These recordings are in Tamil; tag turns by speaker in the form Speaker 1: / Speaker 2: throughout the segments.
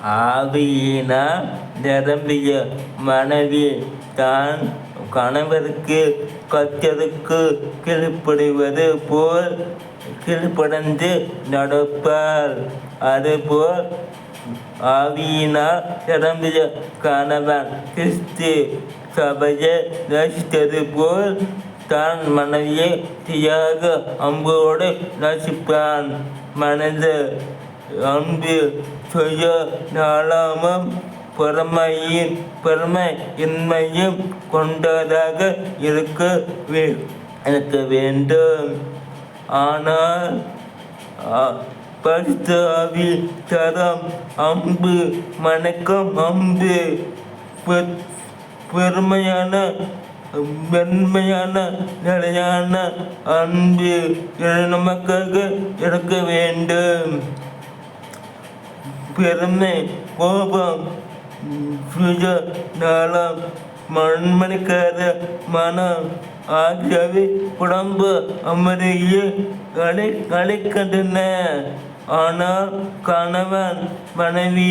Speaker 1: ஆவியினால் நிரம்பிய மனைவி தான் கணவருக்கு கர்த்தருக்கு கீழ்ப்படிவது போல் கீழ்ப்படிந்து நடப்பார். அதுபோல் ஆவியினால் நிரம்பிய கணவன் கிறிஸ்து சபையை நேசித்தது போல் தான் மனைவியை தியாக அன்போடு நேசிப்பான். மனித அன்பு சுய நலமும் பொறுமையின்மையும் கொண்டதாக இருக்க வேண்டும். ஆனால் பரிசுத்த ஆவி தரும் அன்பு மணக்கும் அன்பு பெருமையான மென்மையான நிலையான அன்பு நமக்காக இருக்க வேண்டும். பெருமை, கோபம், சுய நலம், மண்மணிக்காத மனம் ஆகியவை குடும்ப அமைதியை அழைக்கின்றன. ஆனால் கணவன் மனைவி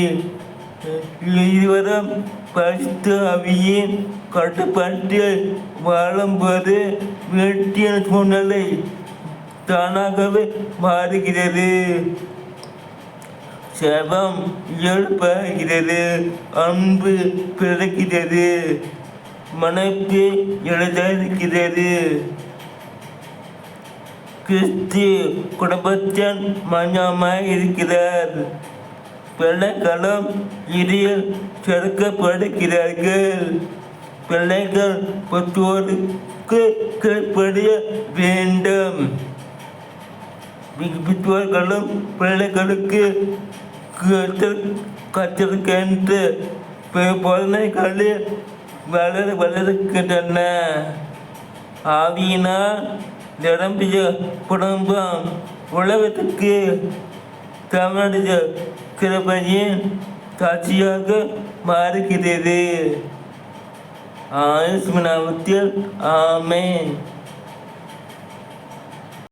Speaker 1: இருவரும் பரிசுத்த ஆவியின் கட்டுப்பாட்டில் வாழும்போது வீட்டின் சூழ்நிலை தானாகவே மாறுகிறது. செபம் இயல்பாகிறது, அன்பு பிறக்கிறது, மனைவி எழுதிருக்கிறது. கிறிஸ்து குடும்பத்தின் மையமாய் இருக்கிறார். பிள்ளைகளும் இடையில் சேர்க்கப்படுகிறார்கள். பிள்ளைகள் பெற்றோருக்கு கீழ்ப்படிய வேண்டும். பெற்றோர்களும் பிள்ளைகளுக்கு கற்றிருக்கின்ற போதனைகளில் வளர்க்கின்றன. ஆவியினால் நிரம்பிய குடும்பம் உலகத்துக்கு தன்னுடைய கிருபையின் சாட்சியாக மாறுகிறது. ஆமென்.